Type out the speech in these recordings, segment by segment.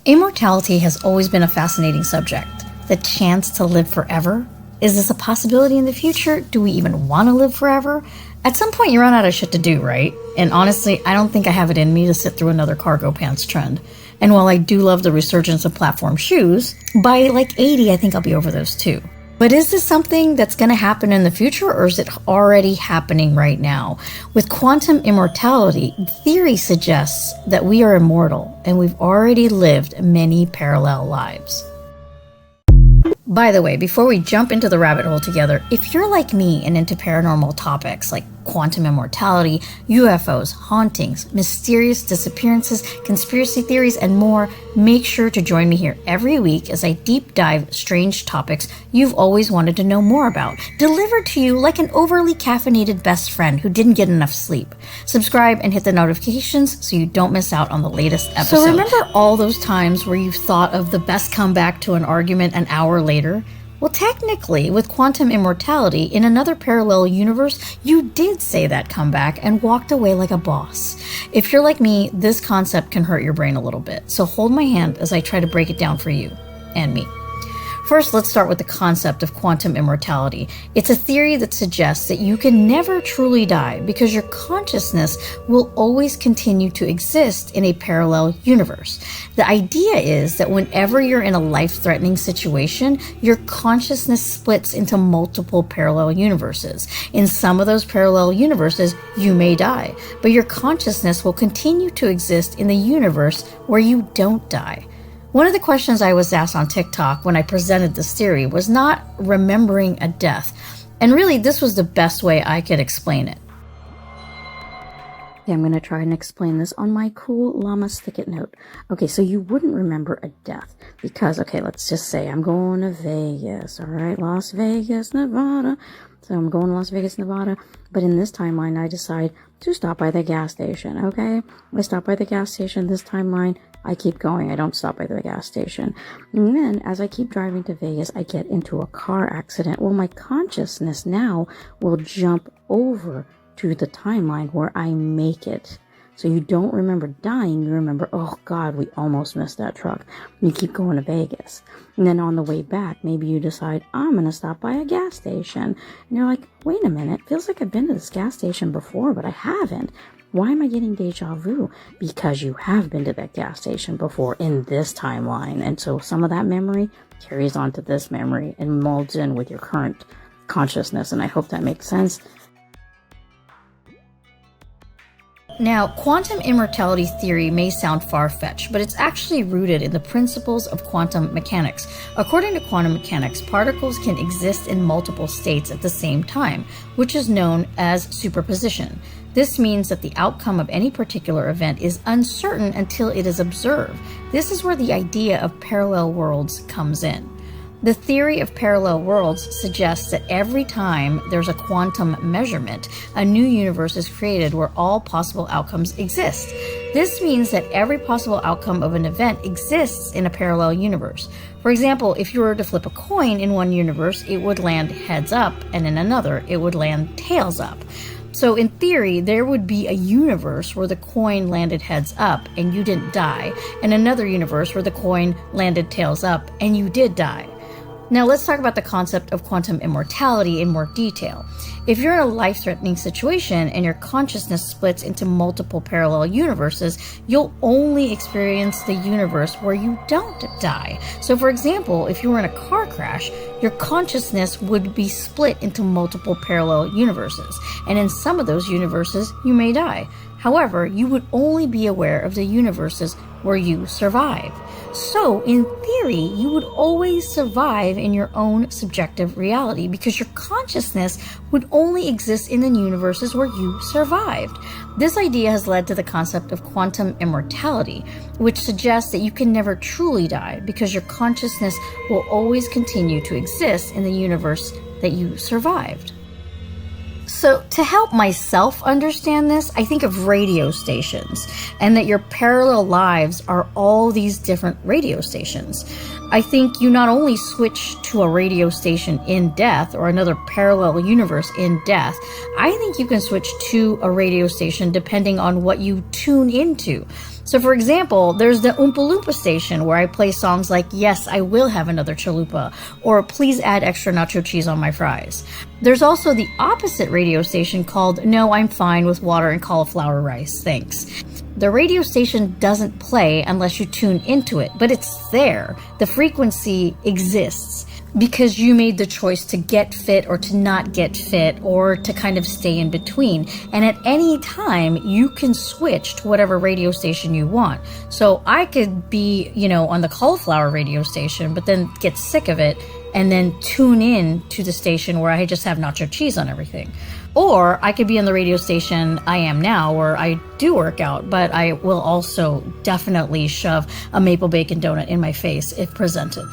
Immortality has always been a fascinating subject. The chance to live forever? Is this a possibility in the future? Do we even want to live forever? At some point you run out of shit to do, right? And honestly, I don't think I have it in me to sit through another cargo pants trend. And while I do love the resurgence of platform shoes, by like 80 I think I'll be over those too. But is this something that's going to happen in the future, or is it already happening right now? With quantum immortality, theory suggests that we are immortal and we've already lived many parallel lives. By the way, before we jump into the rabbit hole together, if you're like me and into paranormal topics like quantum immortality, UFOs, hauntings, mysterious disappearances, conspiracy theories, and more, make sure to join me here every week as I deep dive strange topics you've always wanted to know more about, delivered to you like an overly caffeinated best friend who didn't get enough sleep. Subscribe and hit the notifications so you don't miss out on the latest episode. So remember all those times where you've thought of the best comeback to an argument an hour later? Well, technically, with quantum immortality, in another parallel universe, you did say that comeback and walked away like a boss. If you're like me, this concept can hurt your brain a little bit, so hold my hand as I try to break it down for you and me. First, let's start with the concept of quantum immortality. It's a theory that suggests that you can never truly die because your consciousness will always continue to exist in a parallel universe. The idea is that whenever you're in a life-threatening situation, your consciousness splits into multiple parallel universes. In some of those parallel universes, you may die, but your consciousness will continue to exist in the universe where you don't die. One of the questions I was asked on TikTok when I presented this theory was not remembering a death. And really, this was the best way I could explain it. Yeah, I'm going to try and explain this on my cool llama stick-it note. Okay, so you wouldn't remember a death because, okay, let's just say I'm going to Vegas, all right? Las Vegas, Nevada. So I'm going to Las Vegas, Nevada. But in this timeline, I decide to stop by the gas station, okay? I stop by the gas station. This timeline, I keep going. I don't stop by the gas station. And then as I keep driving to Vegas, I get into a car accident. Well, my consciousness now will jump over to the timeline where I make it. So you don't remember dying, you remember, oh God, we almost missed that truck. And you keep going to Vegas. And then on the way back, maybe you decide, I'm going to stop by a gas station. And you're like, wait a minute, feels like I've been to this gas station before, but I haven't. Why am I getting deja vu? Because you have been to that gas station before in this timeline. And so some of that memory carries on to this memory and molds in with your current consciousness. And I hope that makes sense. Now, quantum immortality theory may sound far-fetched, but it's actually rooted in the principles of quantum mechanics. According to quantum mechanics, particles can exist in multiple states at the same time, which is known as superposition. This means that the outcome of any particular event is uncertain until it is observed. This is where the idea of parallel worlds comes in. The theory of parallel worlds suggests that every time there's a quantum measurement, a new universe is created where all possible outcomes exist. This means that every possible outcome of an event exists in a parallel universe. For example, if you were to flip a coin in one universe, it would land heads up, and in another, it would land tails up. So in theory, there would be a universe where the coin landed heads up and you didn't die, and another universe where the coin landed tails up and you did die. Now let's talk about the concept of quantum immortality in more detail. If you're in a life-threatening situation and your consciousness splits into multiple parallel universes, you'll only experience the universe where you don't die. So for example, if you were in a car crash, your consciousness would be split into multiple parallel universes. And in some of those universes, you may die. However, you would only be aware of the universes where you survive. So, in theory, you would always survive in your own subjective reality because your consciousness would only exist in the universes where you survived. This idea has led to the concept of quantum immortality, which suggests that you can never truly die because your consciousness will always continue to exist in the universe that you survived. So to help myself understand this, I think of radio stations and that your parallel lives are all these different radio stations. I think you not only switch to a radio station in death or another parallel universe in death, I think you can switch to a radio station depending on what you tune into. So for example, there's the Oompa Loompa station where I play songs like Yes, I Will Have Another Chalupa, or Please Add Extra Nacho Cheese on My Fries. There's also the opposite radio station called No, I'm Fine with Water and Cauliflower Rice, thanks. The radio station doesn't play unless you tune into it, but it's there. The frequency exists because you made the choice to get fit or to not get fit or to kind of stay in between. And at any time, you can switch to whatever radio station you want. So I could be, on the cauliflower radio station, but then get sick of it and then tune in to the station where I just have nacho cheese on everything. Or I could be on the radio station I am now where I do work out, but I will also definitely shove a maple bacon donut in my face if presented.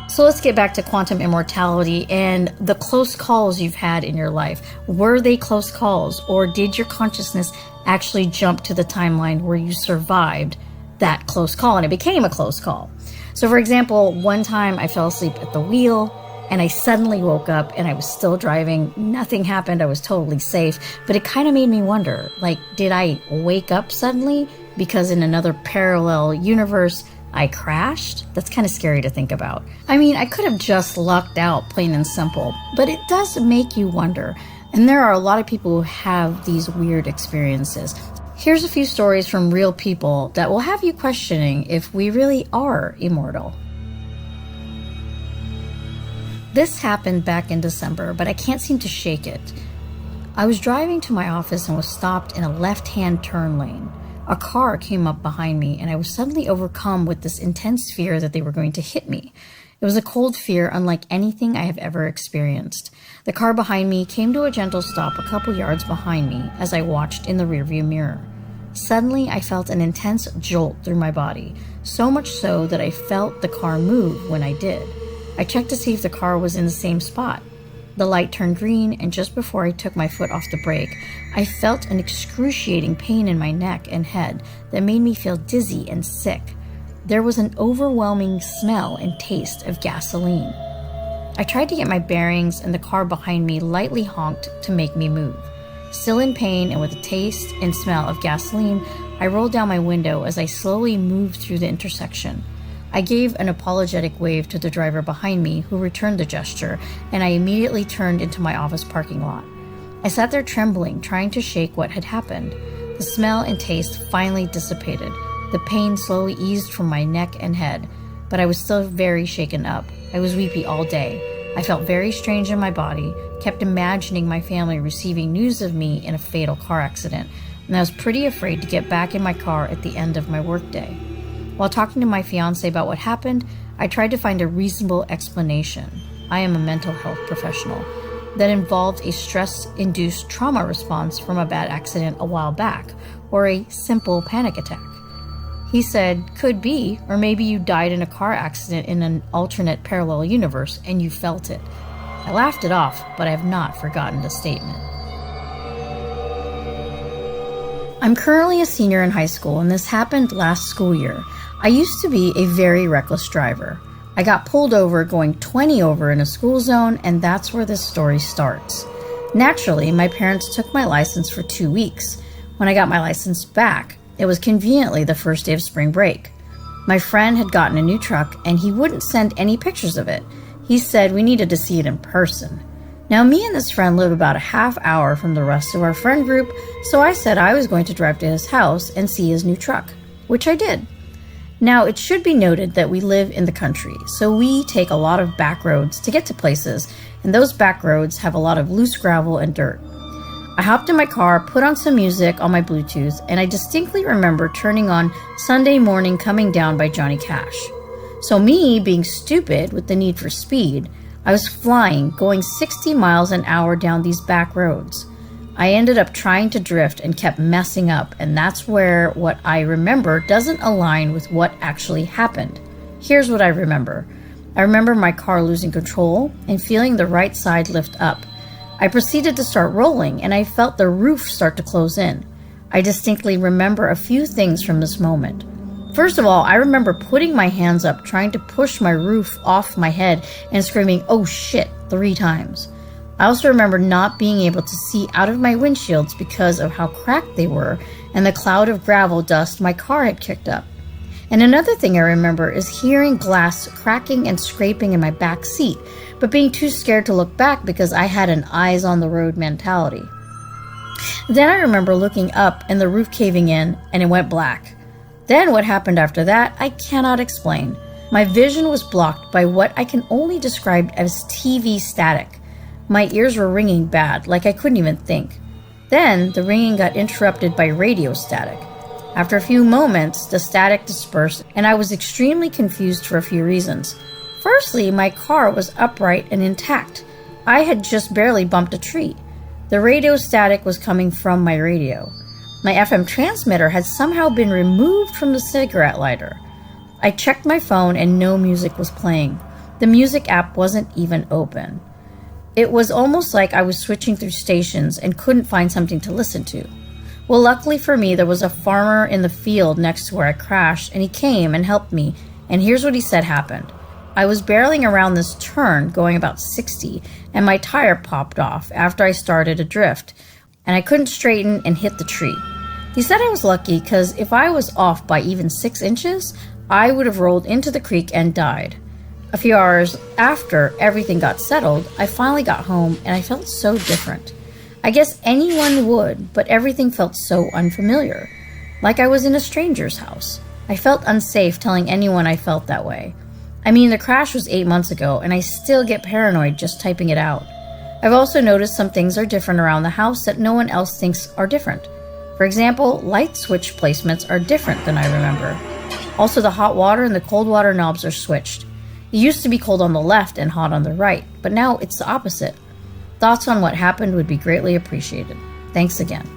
So let's get back to quantum immortality and the close calls you've had in your life. Were they close calls, or did your consciousness actually jump to the timeline where you survived that close call and it became a close call? So for example, one time I fell asleep at the wheel and I suddenly woke up and I was still driving. Nothing happened. I was totally safe. But it kind of made me wonder, did I wake up suddenly because in another parallel universe I crashed? That's kind of scary to think about. I mean, I could have just lucked out, plain and simple, but it does make you wonder. And there are a lot of people who have these weird experiences. Here's a few stories from real people that will have you questioning if we really are immortal. This happened back in December, but I can't seem to shake it. I was driving to my office and was stopped in a left-hand turn lane. A car came up behind me, and I was suddenly overcome with this intense fear that they were going to hit me. It was a cold fear unlike anything I have ever experienced. The car behind me came to a gentle stop a couple yards behind me as I watched in the rearview mirror. Suddenly, I felt an intense jolt through my body, so much so that I felt the car move when I did. I checked to see if the car was in the same spot. The light turned green, and just before I took my foot off the brake, I felt an excruciating pain in my neck and head that made me feel dizzy and sick. There was an overwhelming smell and taste of gasoline. I tried to get my bearings, and the car behind me lightly honked to make me move. Still in pain and with a taste and smell of gasoline, I rolled down my window as I slowly moved through the intersection. I gave an apologetic wave to the driver behind me, who returned the gesture, and I immediately turned into my office parking lot. I sat there trembling, trying to shake what had happened. The smell and taste finally dissipated. The pain slowly eased from my neck and head, but I was still very shaken up. I was weepy all day. I felt very strange in my body, kept imagining my family receiving news of me in a fatal car accident, and I was pretty afraid to get back in my car at the end of my workday. While talking to my fiance about what happened, I tried to find a reasonable explanation. I am a mental health professional. That involved a stress-induced trauma response from a bad accident a while back, or a simple panic attack. He said, could be, or maybe you died in a car accident in an alternate parallel universe and you felt it. I laughed it off, but I have not forgotten the statement. I'm currently a senior in high school, and this happened last school year. I used to be a very reckless driver. I got pulled over going 20 over in a school zone, and that's where this story starts. Naturally, my parents took my license for 2 weeks. When I got my license back, it was conveniently the first day of spring break. My friend had gotten a new truck, and he wouldn't send any pictures of it. He said we needed to see it in person. Now, me and this friend live about a half hour from the rest of our friend group, so I said I was going to drive to his house and see his new truck, which I did. Now, it should be noted that we live in the country, so we take a lot of back roads to get to places, and those back roads have a lot of loose gravel and dirt. I hopped in my car, put on some music on my Bluetooth, and I distinctly remember turning on Sunday Morning Coming Down by Johnny Cash. So me, being stupid with the need for speed, I was flying, going 60 miles an hour down these back roads. I ended up trying to drift and kept messing up, and that's where what I remember doesn't align with what actually happened. Here's what I remember. I remember my car losing control and feeling the right side lift up. I proceeded to start rolling, and I felt the roof start to close in. I distinctly remember a few things from this moment. First of all, I remember putting my hands up, trying to push my roof off my head and screaming, "Oh shit," 3 times. I also remember not being able to see out of my windshields because of how cracked they were and the cloud of gravel dust my car had kicked up. And another thing I remember is hearing glass cracking and scraping in my back seat, but being too scared to look back because I had an eyes on the road mentality. Then I remember looking up and the roof caving in, and it went black. Then what happened after that, I cannot explain. My vision was blocked by what I can only describe as TV static. My ears were ringing bad, like I couldn't even think. Then the ringing got interrupted by radio static. After a few moments, the static dispersed, and I was extremely confused for a few reasons. Firstly, my car was upright and intact. I had just barely bumped a tree. The radio static was coming from my radio. My FM transmitter had somehow been removed from the cigarette lighter. I checked my phone and no music was playing. The music app wasn't even open. It was almost like I was switching through stations and couldn't find something to listen to. Well, luckily for me, there was a farmer in the field next to where I crashed, and he came and helped me, and here's what he said happened. I was barreling around this turn, going about 60, and my tire popped off after I started adrift, and I couldn't straighten and hit the tree. He said I was lucky because if I was off by even 6 inches, I would have rolled into the creek and died. A few hours after everything got settled, I finally got home, and I felt so different. I guess anyone would, but everything felt so unfamiliar, like I was in a stranger's house. I felt unsafe telling anyone I felt that way. I mean, the crash was 8 months ago, and I still get paranoid just typing it out. I've also noticed some things are different around the house that no one else thinks are different. For example, light switch placements are different than I remember. Also, the hot water and the cold water knobs are switched. It used to be cold on the left and hot on the right, but now it's the opposite. Thoughts on what happened would be greatly appreciated. Thanks again.